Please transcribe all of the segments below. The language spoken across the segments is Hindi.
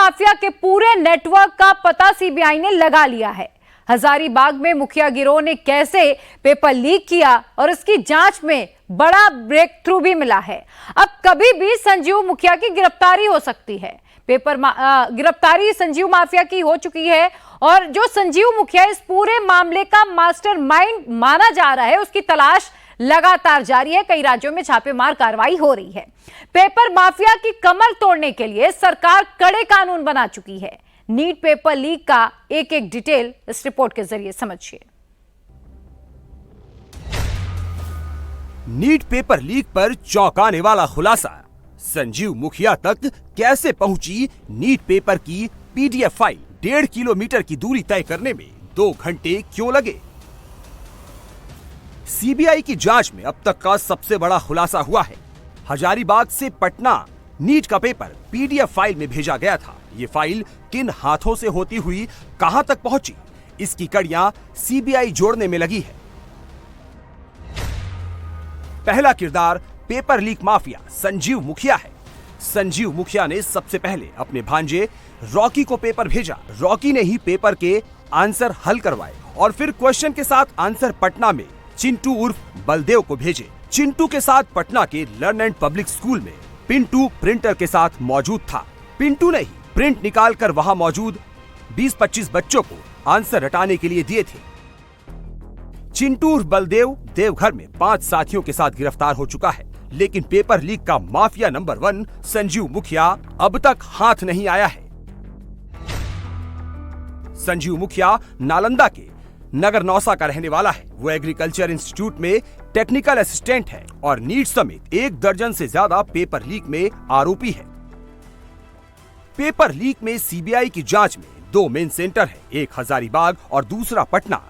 माफिया के पूरे नेटवर्क का पता सीबीआई ने लगा लिया है। हजारीबाग में मुखिया गिरोह ने कैसे पेपर लीक किया और इसकी जांच में बड़ा ब्रेक थ्रू भी मिला है। अब कभी भी संजीव मुखिया की गिरफ्तारी हो सकती है। गिरफ्तारी संजीव माफिया की हो चुकी है और जो संजीव मुखिया इस पूरे मामले का मास्टरमाइंड माना जा रहा है, उसकी तलाश लगातार जारी है। कई राज्यों में छापेमार कार्रवाई हो रही है। पेपर माफिया की कमर तोड़ने के लिए सरकार कड़े कानून बना चुकी है। नीट पेपर लीक का एक एक डिटेल इस रिपोर्ट के जरिए समझिए। नीट पेपर लीक पर चौंकाने वाला खुलासा। संजीव मुखिया तक कैसे पहुंची नीट पेपर की पीडीएफ फाइल? 1.5 किलोमीटर की दूरी तय करने में 2 घंटे क्यों लगे? सीबीआई की जांच में अब तक का सबसे बड़ा खुलासा हुआ है। हजारीबाग से पटना नीट का पेपर पीडीएफ फाइल में भेजा गया था। ये फाइल किन हाथों से होती हुई कहां तक पहुंची, इसकी कड़ियां सीबीआई जोड़ने में लगी है। पहला किरदार पेपर लीक माफिया संजीव मुखिया है। संजीव मुखिया ने सबसे पहले अपने भांजे रॉकी को पेपर भेजा। रॉकी ने ही पेपर के आंसर हल करवाए और फिर क्वेश्चन के साथ आंसर पटना में चिंटू उर्फ बलदेव को भेजे। चिंटू के साथ पटना के लर्न एंड पब्लिक स्कूल में पिंटू प्रिंटर के साथ मौजूद था। पिंटू ने ही प्रिंट निकालकर वहां मौजूद 20-25 बच्चों को आंसर रटाने के लिए दिए थे। चिंटू उर्फ बलदेव देवघर में 5 साथियों के साथ गिरफ्तार हो चुका है, लेकिन पेपर लीक का माफिया नंबर 1 संजीव मुखिया अब तक हाथ नहीं आया है। संजीव मुखिया नालंदा के नगर नौसा का रहने वाला है। वो एग्रीकल्चर इंस्टीट्यूट में टेक्निकल असिस्टेंट है और नीट समेत 1 दर्जन से ज्यादा पेपर लीक में आरोपी है। पेपर लीक में सीबीआई की जांच में 2 मेन सेंटर है, एक हजारीबाग और दूसरा पटना।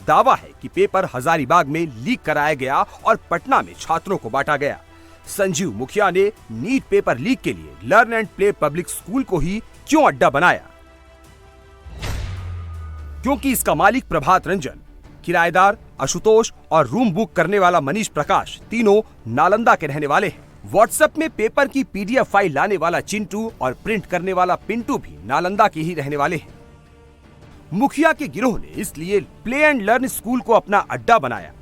दावा है कि पेपर हजारीबाग में लीक कराया गया और पटना में छात्रों को बांटा गया। संजीव मुखिया ने नीट पेपर लीक के लिए learn and play public school को ही क्यों अड्डा बनाया? क्योंकि इसका मालिक प्रभात रंजन, किराएदार आशुतोष और रूम बुक करने वाला मनीष प्रकाश तीनों नालंदा के रहने वाले हैं। व्हाट्सएप में पेपर की पीडीएफ फाइल लाने वाला चिंटू और प्रिंट करने वाला पिंटू भी नालंदा के ही रहने वाले हैं। मुखिया के गिरोह ने इसलिए प्ले एंड लर्न स्कूल को अपना अड्डा बनाया।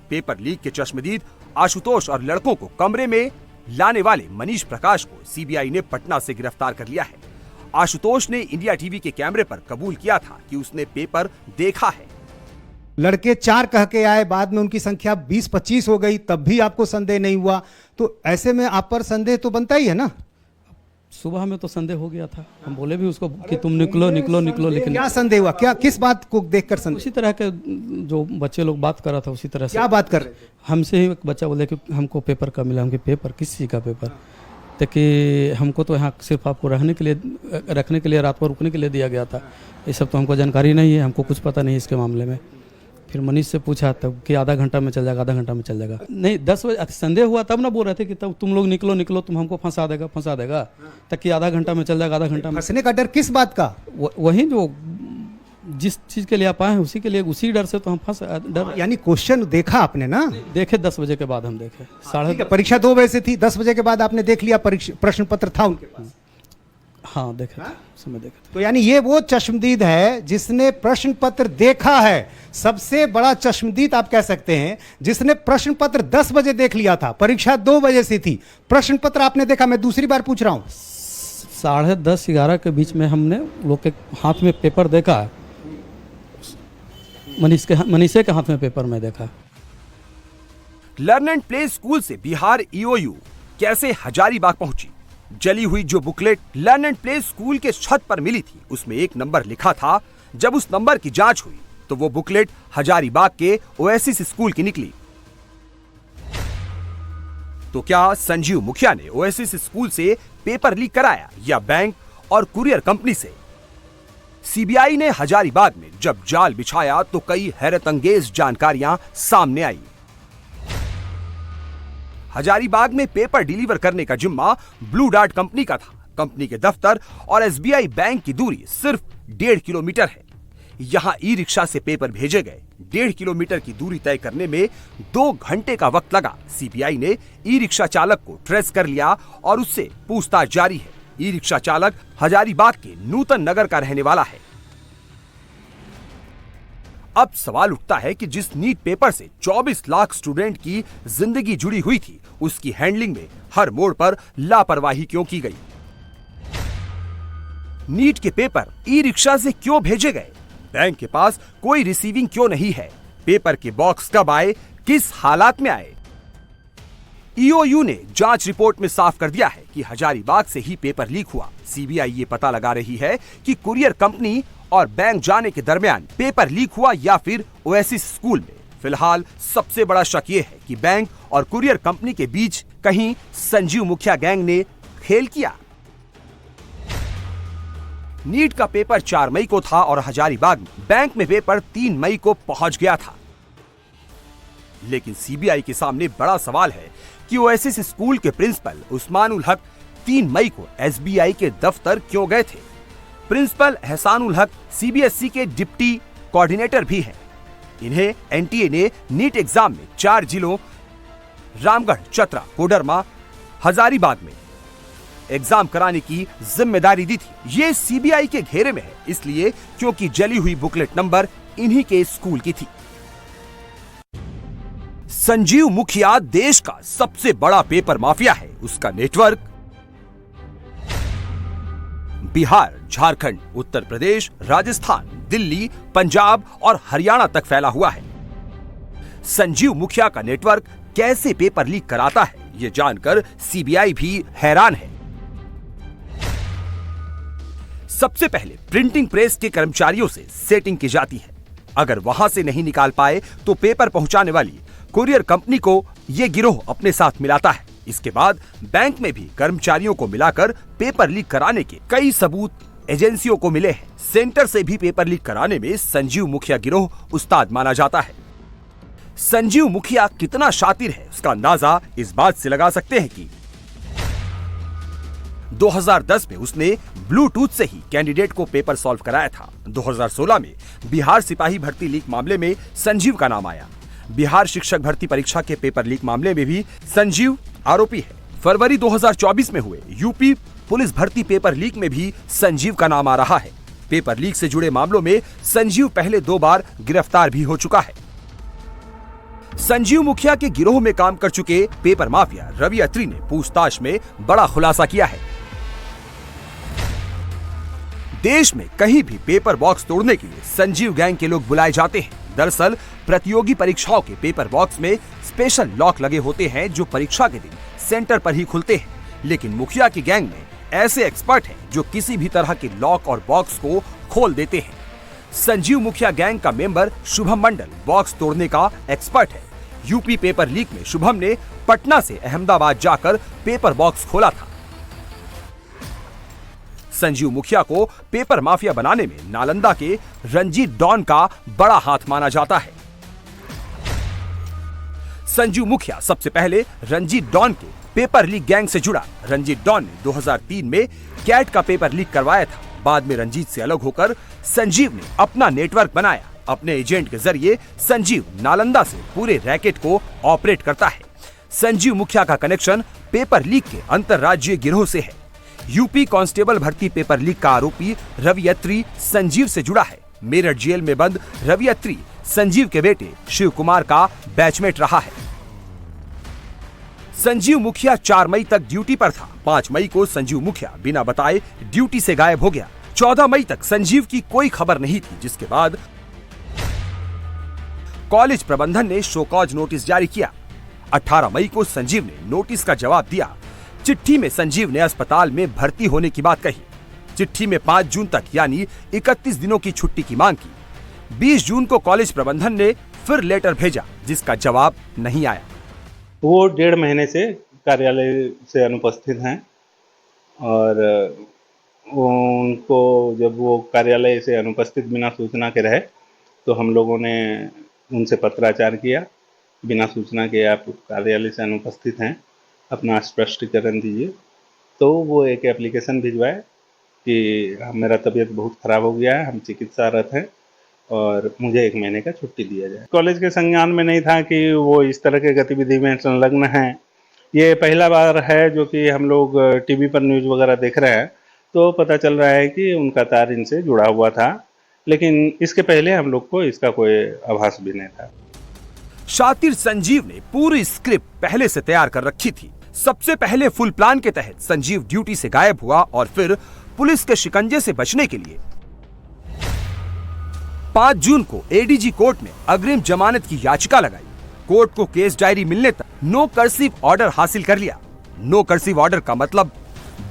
पेपर लीक के चश्मदीद आशुतोष और लड़कों को कमरे में लाने वाले मनीष प्रकाश को सीबीआई ने पटना से गिरफ्तार कर लिया है। आशुतोष ने इंडिया टीवी के कैमरे पर कबूल किया था कि उसने पेपर देखा है। लड़के 4 कह के आए, बाद में उनकी संख्या 20-25 हो गई, तब भी आपको संदेह नहीं हुआ, तो ऐसे में आप पर संदेह तो बनता ही है ना। सुबह में तो संदेह हो गया था, हम बोले भी उसको कि तुम निकलो निकलो निकलो, लेकिन क्या संदेह हुआ? क्या किस बात को देखकर संदेह? उसी तरह के जो बच्चे लोग बात कर रहा था उसी तरह से। क्या बात कर रहे थे? हमसे ही एक बच्चा बोले कि हमको पेपर कब मिला। हमके पेपर किस चीज़ का पेपर? तो कि हमको तो यहाँ सिर्फ आपको रखने के लिए रात को रुकने के लिए दिया गया था। ये सब तो हमको जानकारी नहीं है, हमको कुछ पता नहीं इसके मामले में। फिर मनीष से पूछा तब कि आधा घंटा में चल जाएगा, आधा घंटा में चल जाएगा। नहीं 10 बजे संदेह हुआ तब ना बोल रहे थे कि तब तुम लोग निकलो निकलो, तुम हमको फंसा देगा तब कि आधा घंटा में चल जाएगा, आधा घंटा में। फंसने का डर किस बात का? वही जो जिस चीज़ के लिए आप आए हैं उसी के लिए, उसी डर से तो हम फंस डर। यानी क्वेश्चन देखा आपने ना? देखे 10 बजे के बाद हम देखे। परीक्षा 2 बजे से थी, 10 बजे के बाद आपने देख लिया प्रश्न पत्र था उनके पास? हाँ देखे थे, समय देखे थे। तो यानी ये वो चश्मदीद है जिसने प्रश्न पत्र देखा है। सबसे बड़ा चश्मदीद आप कह सकते हैं जिसने प्रश्न पत्र 10 बजे देख लिया था। परीक्षा 2 बजे से थी, प्रश्न पत्र आपने देखा। मैं दूसरी बार पूछ रहा हूं, 10:30-11 के बीच में हमने लोग के हाथ में पेपर देखा है। मनीषे के हाथ में पेपर में देखा। लर्न एंड प्ले स्कूल से बिहार ईओयू कैसे हजारीबाग पहुंची? जली हुई जो booklet learn and play school के छत पर मिली थी, उसमें एक नंबर लिखा था। जब उस नंबर की जांच हुई तो वो बुकलेट हजारीबाग के ओएसिस स्कूल की निकली। तो क्या संजीव मुखिया ने ओएसिस स्कूल से पेपर लीक कराया या बैंक और कुरियर कंपनी से? सीबीआई ने हजारीबाग में जब जाल बिछाया तो कई हैरतअंगेज जानकारियां सामने आई। हजारीबाग में पेपर डिलीवर करने का जिम्मा ब्लू डार्ट कंपनी का था। कंपनी के दफ्तर और एसबीआई बैंक की दूरी सिर्फ 1.5 किलोमीटर है। यहां ई रिक्शा से पेपर भेजे गए। 1.5 किलोमीटर की दूरी तय करने में 2 घंटे का वक्त लगा। सीबीआई ने ई रिक्शा चालक को ट्रेस कर लिया और उससे पूछताछ जारी है। ई रिक्शा चालक हजारीबाग के नूतन नगर का रहने वाला है। अब सवाल उठता है कि जिस नीट पेपर से 24 लाख स्टूडेंट की जिंदगी जुड़ी हुई थी, उसकी हैंडलिंग में हर मोड़ पर लापरवाही क्यों की गई? नीट के पेपर ई रिक्शा से क्यों भेजे गए? बैंक के पास कोई रिसीविंग क्यों नहीं है? पेपर के बॉक्स कब आए? किस हालात में आए? ईओयू ने जांच रिपोर्ट में साफ कर दिया है कि हजारीबाग से ही पेपर लीक हुआ। सीबीआई ये पता लगा रही है कि कुरियर कंपनी और बैंक जाने के दरमियान पेपर लीक हुआ या फिर ओएसिस स्कूल में। फिलहाल सबसे बड़ा शक ये है कि बैंक और कुरियर कंपनी के बीच कहीं संजीव मुखिया गैंग ने खेल किया। नीट का पेपर 4 मई को था और हजारीबाग में बैंक में पेपर 3 मई को पहुंच गया था। लेकिन सीबीआई के सामने बड़ा सवाल है कि ओएसिस स्कूल के प्रिंसिपल उस्मानुल हक 3 मई को एसबीआई के दफ्तर क्यों गए थे? प्रिंसिपल एहसानुल हक सीबीएसई के डिप्टी कोऑर्डिनेटर भी हैं। इन्हें एनटीए ने नीट एग्जाम में 4 जिलों रामगढ़, चतरा, कोडरमा, हजारीबाग में एग्जाम कराने की जिम्मेदारी दी थी। ये सीबीआई के घेरे में है इसलिए क्योंकि जली हुई बुकलेट नंबर इन्हीं के स्कूल की थी। संजीव मुखिया देश का सबसे बड़ा पेपर माफिया है। उसका नेटवर्क बिहार, झारखंड, उत्तर प्रदेश, राजस्थान, दिल्ली, पंजाब और हरियाणा तक फैला हुआ है। संजीव मुखिया का नेटवर्क कैसे पेपर लीक कराता है, ये जानकर सीबीआई भी हैरान है। सबसे पहले प्रिंटिंग प्रेस के कर्मचारियों से सेटिंग की जाती है। अगर वहां से नहीं निकाल पाए तो पेपर पहुंचाने वाली कुरियर कंपनी को यह गिरोह अपने साथ मिलाता है। इसके बाद बैंक में भी कर्मचारियों को मिलाकर पेपर लीक कराने के कई सबूत एजेंसियों को मिले हैं। सेंटर से भी पेपर लीक कराने में संजीव मुखिया गिरोह उस्ताद माना जाता है। संजीव मुखिया कितना शातिर है उसका अंदाजा इस बात से लगा सकते हैं कि 2010 में उसने ब्लूटूथ से ही कैंडिडेट को पेपर सॉल्व कराया था। 2016 में बिहार सिपाही भर्ती लीक मामले में संजीव का नाम आया। बिहार शिक्षक भर्ती परीक्षा के पेपर लीक मामले में भी संजीव आरोपी है। फरवरी 2024 में हुए यूपी पुलिस भर्ती पेपर लीक में भी संजीव का नाम आ रहा है। पेपर लीक से जुड़े मामलों में संजीव पहले 2 बार गिरफ्तार भी हो चुका है। संजीव मुखिया के गिरोह में काम कर चुके पेपर माफिया रवि अत्री ने पूछताछ में बड़ा खुलासा किया है। देश में कहीं भी पेपर बॉक्स तोड़ने के लिए संजीव गैंग के लोग बुलाए जाते हैं। दरअसल प्रतियोगी परीक्षाओं के पेपर बॉक्स में स्पेशल लॉक लगे होते हैं जो परीक्षा के दिन सेंटर पर ही खुलते हैं। लेकिन मुखिया की गैंग में ऐसे एक्सपर्ट हैं जो किसी भी तरह के लॉक और बॉक्स को खोल देते हैं। संजीव मुखिया गैंग का मेंबर शुभम मंडल बॉक्स तोड़ने का एक्सपर्ट है। यूपी पेपर लीक में शुभम ने पटना से अहमदाबाद जाकर पेपर बॉक्स खोला था। संजीव मुखिया को पेपर माफिया बनाने में नालंदा के रंजीत डॉन का बड़ा हाथ माना जाता है। संजीव मुखिया सबसे पहले रंजीत डॉन के पेपर लीक गैंग से जुड़ा। रंजीत डॉन ने 2003 में कैट का पेपर लीक करवाया था। बाद में रंजीत से अलग होकर संजीव ने अपना नेटवर्क बनाया। अपने एजेंट के जरिए संजीव नालंदा से पूरे रैकेट को ऑपरेट करता है। संजीव मुखिया का कनेक्शन पेपर लीक के अंतरराज्यीय गिरोह से है। यूपी कांस्टेबल भर्ती पेपर लीक का आरोपी रवि अत्री संजीव से जुड़ा है। मेरठ जेल में बंद रवि अत्री संजीव के बेटे शिव कुमार का बैचमेट रहा है। संजीव मुखिया 4 मई तक ड्यूटी पर था। 5 मई को संजीव मुखिया बिना बताए ड्यूटी से गायब हो गया। 14 मई तक संजीव की कोई खबर नहीं थी, जिसके बाद कॉलेज प्रबंधन ने शो कॉज नोटिस जारी किया। 18 मई को संजीव ने नोटिस का जवाब दिया। चिट्ठी में संजीव ने अस्पताल में भर्ती होने की बात कही। चिट्ठी में 5 जून तक यानी 31 दिनों की छुट्टी की मांग की। 20 जून को कॉलेज प्रबंधन ने फिर लेटर भेजा, जिसका जवाब नहीं आया। वो 1.5 महीने से कार्यालय से अनुपस्थित हैं और उनको जब वो कार्यालय से अनुपस्थित बिना सूचना के रहे तो हम लोगों ने उनसे पत्राचार किया। बिना सूचना के आप कार्यालय से अनुपस्थित हैं, अपना स्पष्टीकरण दीजिए। तो वो एक एप्लीकेशन भिजवाए कि मेरा तबीयत बहुत ख़राब हो गया है, हम चिकित्सारत हैं और मुझे 1 महीने का छुट्टी दिया जाए। कॉलेज के संज्ञान में नहीं था कि वो इस तरह के गतिविधि में संलग्न हैं ये पहला बार है जो कि हम लोग टीवी पर न्यूज़ वगैरह देख रहे हैं, तो पता चल रहा है कि उनका तार इनसे जुड़ा हुआ था, लेकिन इसके पहले हम लोग को इसका कोई आभास भी नहीं था। शातिर संजीव ने पूरी स्क्रिप्ट पहले से तैयार कर रखी थी। सबसे पहले फुल प्लान के तहत संजीव ड्यूटी से गायब हुआ और फिर पुलिस के शिकंजे से बचने के लिए 5 जून को एडीजी कोर्ट में अग्रिम जमानत की याचिका लगाई। कोर्ट को केस डायरी मिलने तक नो कर्सिव ऑर्डर हासिल कर लिया। नो कर्सिव ऑर्डर का मतलब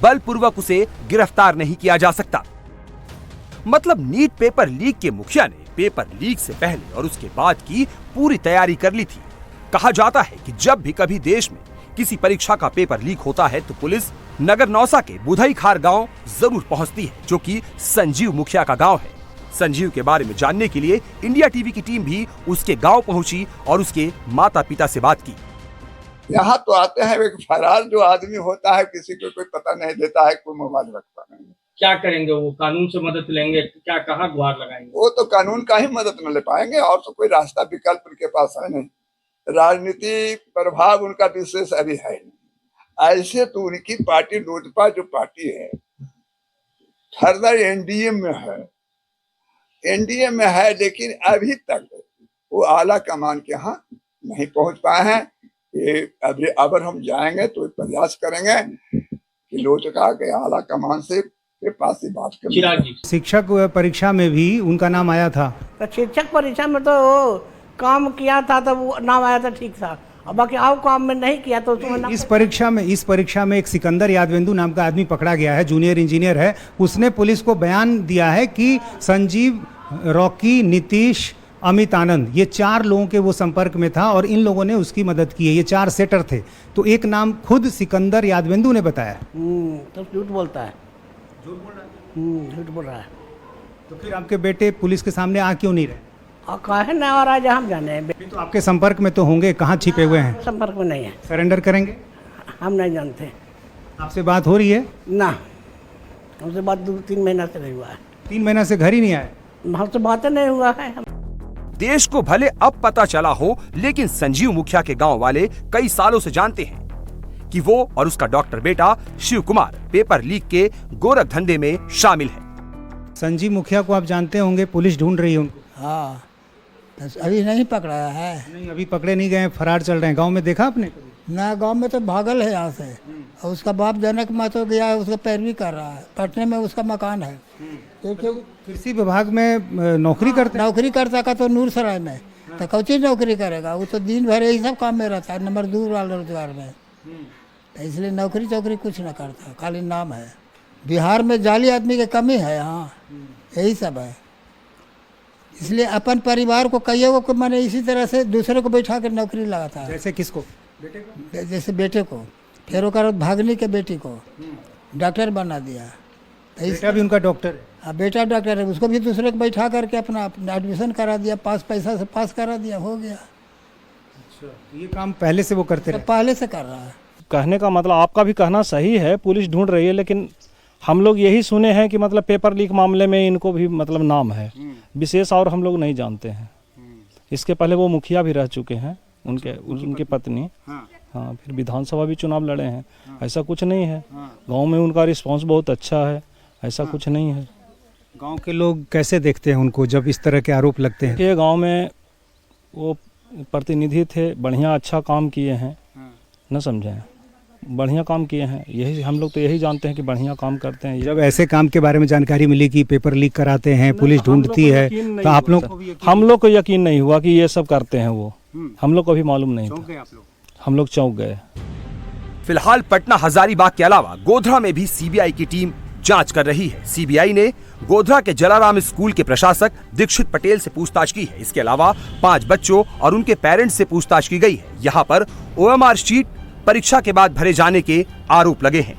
बलपूर्वक उसे गिरफ्तार नहीं किया जा सकता। मतलब नीट पेपर लीक के मुखिया ने पेपर लीक से पहले और उसके बाद की पूरी तैयारी कर ली थी। कहा जाता है कि जब भी कभी देश में किसी परीक्षा का पेपर लीक होता है तो पुलिस नगर नौसा के बुधई खार गांव जरूर पहुंचती है, जो कि संजीव मुखिया का गांव है। संजीव के बारे में जानने के लिए इंडिया टीवी की टीम भी उसके गांव पहुंची और उसके माता पिता से बात की। यहाँ तो आते हैं, एक फरार जो आदमी होता है, किसी को कोई पता नहीं देता है, कोई मोबाइल रखता नहीं। क्या करेंगे वो? कानून से मदद लेंगे? क्या कहाँ गुहार लगाएंगे? वो तो कानून का ही मदद न ले पाएंगे, और तो कोई रास्ता विकल्प उनके पास है नहीं। राजनीति प्रभाव उनका विशेष अभी है नहीं। ऐसे तो उनकी पार्टी लोजपा जो पार्टी है फर्दर एनडीए में है, लेकिन अभी तक वो आला कमान के यहाँ नहीं पहुंच पाए हैं। ये अब हम जाएंगे तो प्रयास करेंगे कि लोजपा के आला कमान से के पास ही बात करेंगे। शिक्षक परीक्षा में भी उनका नाम आया था। तो शिक्षक परीक्षा में तो काम किया था तो वो नाम आया था, ठीक था। अब बाकी आओ काम में नहीं किया तो उसमें इस परीक्षा में एक सिकंदर यादवेंदु नाम का आदमी पकड़ा गया है, जूनियर इंजीनियर है। उसने पुलिस को बयान दिया है कि संजीव, रॉकी, नीतीश, अमित आनंद, ये 4 लोगों के वो संपर्क में था और इन लोगों ने उसकी मदद की है। ये 4 सेटर थे। तो एक नाम खुद सिकंदर यादवेंदु ने बताया। तो झूठ बोलता है, झूठ बोल रहा है। तो फिर आपके बेटे पुलिस के सामने आ क्यों नहीं रहे? कहे ना, और आज हम जाने तो आपके संपर्क में तो होंगे, कहाँ छिपे हुए हैं? संपर्क में नहीं है। सरेंडर करेंगे? हम नहीं जानते। आपसे बात हो रही है? ना, हमसे बात 2-3 महीना से नहीं हुआ है। 3 महीना से घर ही नहीं आए? हमसे बातें नहीं हुआ है। देश को भले अब पता चला हो, लेकिन संजीव मुखिया के गांव वाले कई सालों से जानते हैं कि वो और उसका डॉक्टर बेटा शिव कुमार पेपर लीक के गोरख धंधे में शामिल है। संजीव मुखिया को आप जानते होंगे, पुलिस ढूंढ रही है उनको। हाँ, तो अभी नहीं पकड़ाया है। नहीं, अभी पकड़े नहीं गए, फरार चल रहे हैं। गांव में देखा आपने? ना, गांव में तो भागल है यहाँ से। और उसका बाप जनक महतो गया है, उसका पैरवी कर रहा है। पटने में उसका मकान है। कृषि विभाग में नौकरी करते हैं? नौकरी करता का तो नूरसराय में। तो कौची नौकरी करेगा? वो तो दिन भर यही सब काम में रहता है, नंबर 2 वाला रोजगार में। तो इसलिए नौकरी चौकरी कुछ न करता, खाली नाम है। बिहार में जाली आदमी की कमी है यहाँ, यही सब है। इसलिए अपन परिवार को कईयों को मैंने इसी तरह से दूसरे को बैठा कर नौकरी लगाता है। जैसे किसको? जैसे बेटे को, फिर ओकर भागनी के बेटी को डॉक्टर बना दिया। तो बेटा भी उनका डॉक्टर है? हाँ, बेटा डॉक्टर है, उसको भी दूसरे को बैठा करके अपना एडमिशन करा दिया, पैसा से पास करा दिया, हो गया। अच्छा, ये काम पहले से वो करते रहे? पहले से कर रहा है। कहने का मतलब आपका भी कहना सही है, पुलिस ढूंढ रही है, लेकिन हम लोग यही सुने हैं कि मतलब पेपर लीक मामले में इनको भी मतलब नाम है विशेष, और हम लोग नहीं जानते हैं। इसके पहले वो मुखिया भी रह चुके हैं, उनकी पत्नी। हाँ, फिर विधानसभा भी चुनाव लड़े हैं। ऐसा कुछ नहीं है। गांव में उनका रिस्पांस बहुत अच्छा है, ऐसा कुछ नहीं है। गांव के लोग कैसे देखते हैं उनको जब इस तरह के आरोप लगते हैं? ये गाँव में वो प्रतिनिधि थे, बढ़िया अच्छा काम किए हैं, न समझे, बढ़िया काम किए हैं। यही हम लोग तो यही जानते हैं कि बढ़िया काम करते हैं। जब ऐसे काम के बारे में जानकारी मिली कि पेपर लीक कराते हैं, पुलिस ढूंढती है, तो आप लोग? हम लोग को यकीन नहीं हुआ कि ये सब करते हैं वो। हम लोग को भी मालूम नहीं था, हम लोग चौंक गए। फिलहाल पटना, हजारीबाग के अलावा गोधरा में भी सीबीआई की टीम जांच कर रही है। सीबीआई ने गोधरा के जलाराम स्कूल के प्रशासक दीक्षित पटेल से पूछताछ की है। इसके अलावा 5 बच्चों और उनके पेरेंट्स से पूछताछ की गई है। यहाँ पर OMR शीट परीक्षा के बाद भरे जाने के आरोप लगे हैं।